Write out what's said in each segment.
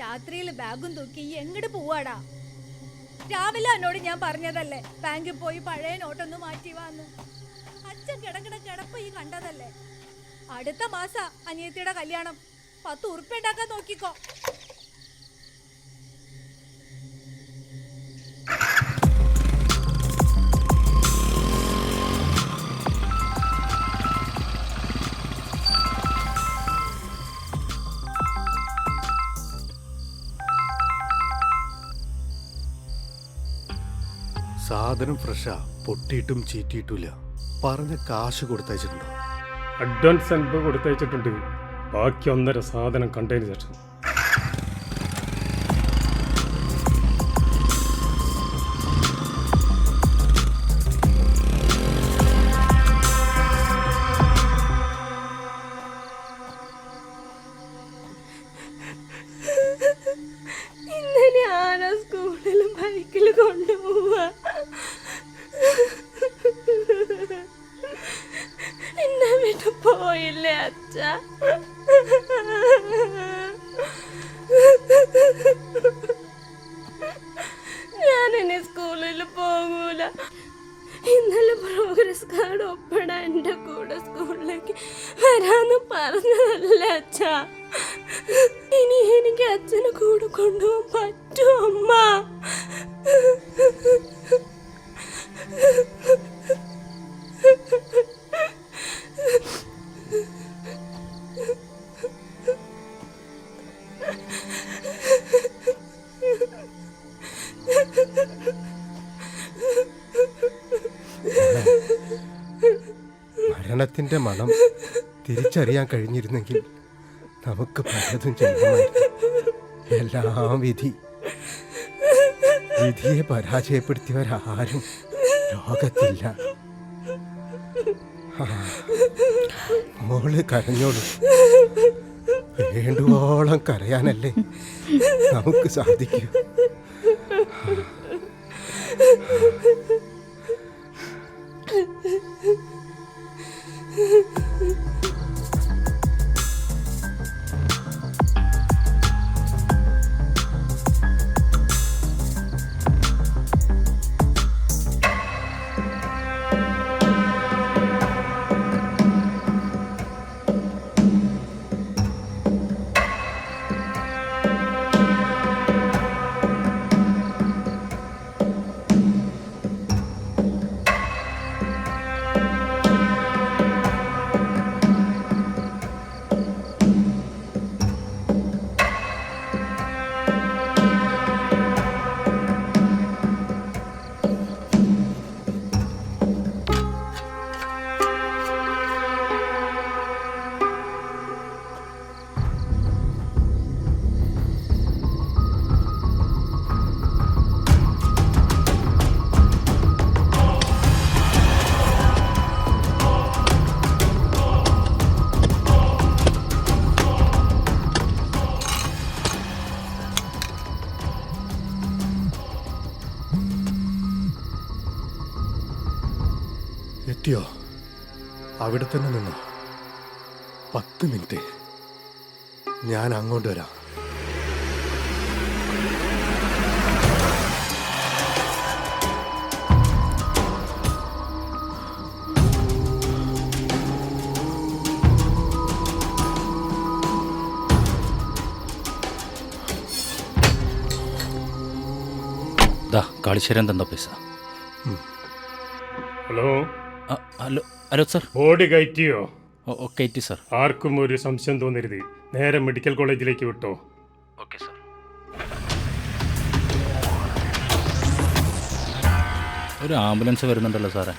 രാത്രിയിൽ ബാഗും തൂക്കി എങ്ങോട്ട് പോവാടാ? രാവിലെ എന്നോട് ഞാൻ പറഞ്ഞതല്ലേ ബാങ്കിൽ പോയി പഴയ നോട്ടൊന്ന് മാറ്റി വന്ന്. അച്ഛൻ കിടക്കിട കിടപ്പ് ഈ കണ്ടതല്ലേ. അടുത്ത മാസ അനിയത്തിയുടെ കല്യാണം. 10 ഉറുപ്പ്യ ഉണ്ടാക്കാൻ നോക്കിക്കോ. സാധനം ഫ്രഷാ, പൊട്ടിയിട്ടും ചീറ്റിയിട്ടില്ല. പറഞ്ഞ കാശ് കൊടുത്തയച്ചിട്ടുണ്ടോ? അഡ്വാൻസ് 50 കൊടുത്തയച്ചിട്ടുണ്ട്. ബാക്കി 1.5 സാധനം കണ്ടതിന് ശേഷം. ഇന്നലെ ആരാ സ്കൂളിലും ബൈക്കിൽ കൊണ്ടുപോവാ? എന്നെ വിട്ട് പോയില്ലേ അച്ഛ? ഞാനിനി സ്കൂളിൽ പോകൂല. ഇന്നലെ പ്രോഗ്രസ് കാർഡ് ഒപ്പിടാൻ എൻ്റെ കൂടെ സ്കൂളിലേക്ക് വരാന്ന് പറഞ്ഞതല്ലേ അച്ഛ? ഇനി എനിക്ക് അച്ഛനെ കൂടെ കൊണ്ടുപോകാൻ പറ്റുമോ അമ്മ? മരണത്തിന്റെ മണം തിരിച്ചറിയാൻ കഴിഞ്ഞിരുന്നെങ്കിൽ നമുക്ക് പലതും ചെയ്യാമായിരുന്നു. എല്ലാം വിധിയെ പരാജയപ്പെടുത്തിയവരാരും ലോകത്തില്ല. മോള് കരഞ്ഞോളൂ. വേണ്ടുവോളം കരയാനല്ലേ നമുക്ക് സാധിക്കൂ. എത്തിയോ? അവിടെ തന്നെ നിന്നോ. 10 മിനിറ്റ്, ഞാൻ അങ്ങോട്ട് വരാം. കാളിശ്ശേരം തന്ന പൈസ. Hello hello sir. ബോഡി കയറ്റിയോ? കയറ്റി സർ. ആർക്കും ഒരു സംശയം തോന്നരുത്. നേരെ മെഡിക്കൽ കോളേജിലേക്ക് വിട്ടോ. Okay sir. ഒരു ആംബുലൻസ് വരുന്നുണ്ടല്ലോ സാറേ.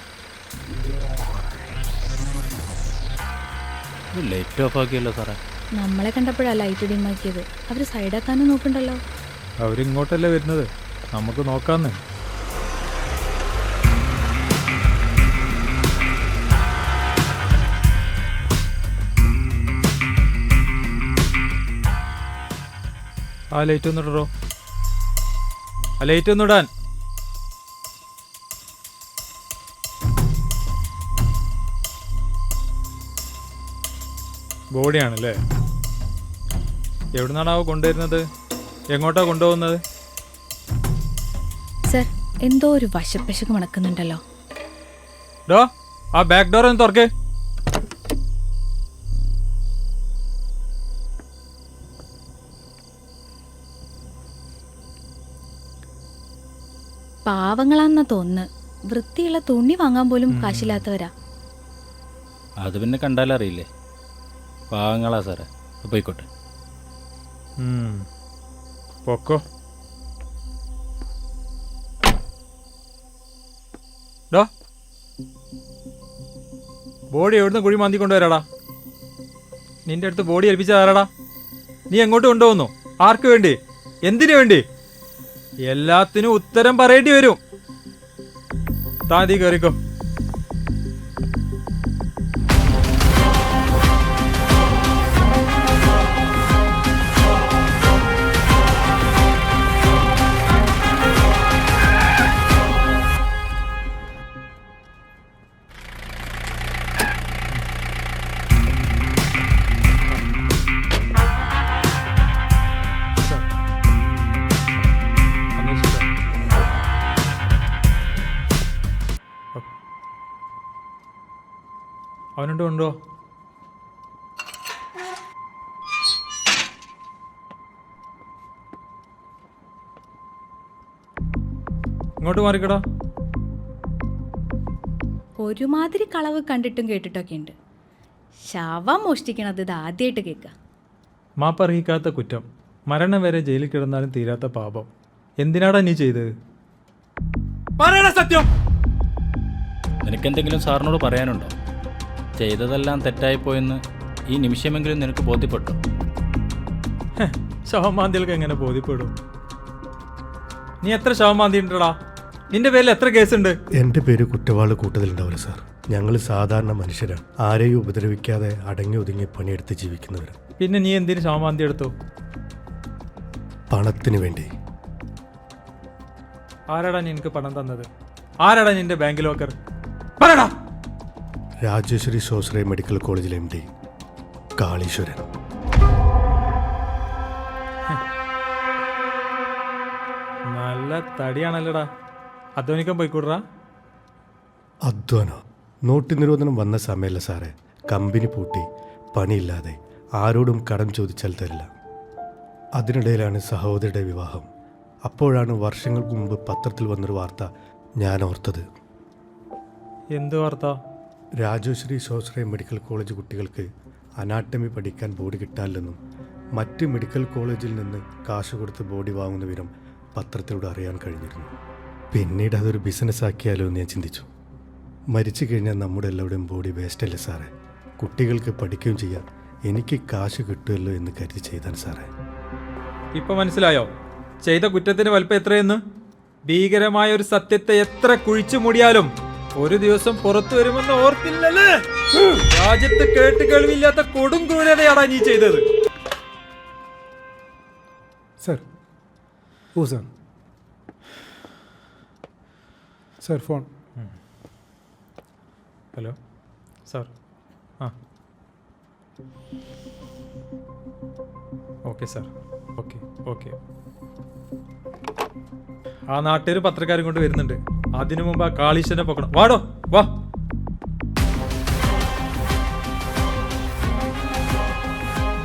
ലൈറ്റ് ഓഫ് ആക്കിയല്ലോ സാറേ. നമ്മളെ കണ്ടപ്പോഴാണ് ലൈറ്റ് ഡിമാക്കിയത്. അവർ സൈഡാക്കാനും നോക്കണ്ടല്ലോ. അവരിങ്ങോട്ടല്ലേ വരുന്നത്, നമുക്ക് നോക്കാന്ന്. ആ ലൈറ്റ് ഒന്നിടോ. ആ ലൈറ്റ് ഒന്നിടാൻ. ബോഡിയാണല്ലേ? എവിടുന്നാണാവോ കൊണ്ടുവരുന്നത്? എങ്ങോട്ടാ കൊണ്ടുപോകുന്നത്? സർ, എന്തോ ഒരു വശപ്പശക്ക് മണക്കുന്നുണ്ടല്ലോ. ഡോ, ആ ബാക്ക് ഡോർ ഒന്ന് തുറക്കേ. പാവങ്ങളാന്നാ തോന്നുന്നു. വൃത്തിയുള്ള തുണി വാങ്ങാൻ പോലും കാശില്ലാത്തവരാ. അത് പിന്നെ കണ്ടാലറിയില്ലേ, പാവങ്ങളാ സാറേ. പോയിക്കോട്ടെ. പൊക്കോ. ഡോ, ബോഡി എവിടുന്ന് കുഴി മാന്തി കൊണ്ടുവരാടാ? നിന്റെ അടുത്ത് ബോഡി ഏൽപ്പിച്ചതാരാടാ? നീ എങ്ങോട്ട് കൊണ്ടുപോകുന്നു? ആർക്ക് വേണ്ടി? എന്തിനു വേണ്ടി? എല്ലാത്തിനും ഉത്തരം പറയേണ്ടി വരും. താതി കയറിക്കോ. അവനുണ്ട് കൊണ്ടോ? ഇങ്ങോട്ട് മാറിക്കടാ. ഒരുമാതിരി കളവ് കണ്ടിട്ടും കേട്ടിട്ടൊക്കെ ഉണ്ട്. ശവം മോഷ്ടിക്കണത് ഇത് ആദ്യമായിട്ട് കേൾക്കുക. മാപ്പർഹിക്കാത്ത കുറ്റം, മരണം വരെ ജയിലിൽ കിടന്നാലും തീരാത്ത പാപം. എന്തിനാടാ നീ ചെയ്തത്? പറയണ സത്യം. നിനക്കെന്തെങ്കിലും സാറിനോട് പറയാനുണ്ടോ? ചെയ്തതെല്ലാം തെറ്റായിപ്പോയെന്ന് ഈ നിമിഷമെങ്കിലും നിനക്ക് ബോധ്യപ്പെട്ടോ? ശവമാന്തികൾക്ക് എങ്ങനെ ബോധ്യപ്പെടും? നീ എത്ര ശവമാന്തി ഉണ്ടടാ? നിന്റെ പേരിൽ എത്ര കേസുണ്ട്? എൻ്റെ പേര് കുറ്റവാള് കൂട്ടത്തിലുണ്ടാവില്ല സാർ. ഞങ്ങൾ സാധാരണ മനുഷ്യരാണ്. ആരെയും ഉപദ്രവിക്കാതെ അടങ്ങി ഒതുങ്ങി പണിയെടുത്ത് ജീവിക്കുന്നവരാണ്. പിന്നെ നീ എന്തിനു ശവമാന്തി എടുത്തു? പണത്തിന് വേണ്ടി. ആരാടാ നിനക്ക് പണം തന്നത്? ആരാടാ നിന്റെ ബാങ്ക് ലോക്കർ? പറയടാ. രാജേശ്വരി സ്വാശ്രയ മെഡിക്കൽ കോളേജിലെ MD കാളീശ്വരൻ. നല്ല തടിയാണല്ലോടാ. അധ്വാനിക്കാൻ പോയിക്കൂടാ. അധ്വാനം? നോട്ട് നിരോധനം വന്ന സമയമല്ല സാറേ. കമ്പനി പൂട്ടി, പണിയില്ലാതെ, ആരോടും കടം ചോദിച്ചാൽ തരില്ല. അതിനിടയിലാണ് സഹോദരിയുടെ വിവാഹം. അപ്പോഴാണ് വർഷങ്ങൾക്ക് മുമ്പ് പത്രത്തിൽ വന്നൊരു വാർത്ത ഞാൻ ഓർത്തത്. എന്ത് വാർത്ത? രാജേശ്വരി സ്വാശ്രയ മെഡിക്കൽ കോളേജ് കുട്ടികൾക്ക് അനാട്ടമി പഠിക്കാൻ ബോഡി കിട്ടാനില്ലെന്നും മറ്റ് മെഡിക്കൽ കോളേജിൽ നിന്ന് കാശ് കൊടുത്ത് ബോഡി വാങ്ങുന്ന വിവരം പത്രത്തിലൂടെ അറിയാൻ കഴിഞ്ഞിരുന്നു. പിന്നീട് അതൊരു ബിസിനസ് ആക്കിയാലോ എന്ന് ഞാൻ ചിന്തിച്ചു. മരിച്ചു കഴിഞ്ഞാൽ നമ്മുടെ എല്ലാവരുടെയും ബോഡി വേസ്റ്റല്ലേ സാറേ. കുട്ടികൾക്ക് പഠിക്കുകയും ചെയ്യാം, എനിക്ക് കാശ് കിട്ടുമല്ലോ എന്ന് കരുതി ചെയ്താൽ സാറേ. ഇപ്പൊ മനസ്സിലായോ ചെയ്ത കുറ്റത്തിന് വലിപ്പം എത്രയെന്ന്? ഭീകരമായ ഒരു സത്യത്തെ എത്ര കുഴിച്ചു മൂടിയാലും ഒരു ദിവസം പുറത്തു വരുമെന്ന് ഓർത്തില്ലല്ലേ? രാജ്യത്ത് കേട്ട് കേൾവില്ലാത്ത കൊടും ക്രൂരതയാടാ നീ ചെയ്തത്. Sir, oh sir, sir phone. Hello sir. ആ ഓക്കെ സാർ. Okay okay. ആ നാട്ടുകാർ പത്രക്കാരും കൊണ്ട് വരുന്നുണ്ട്. അതിനു മുമ്പ് ആ കാളീശ്വരനെ പൊക്കണം. വാടോ വാ.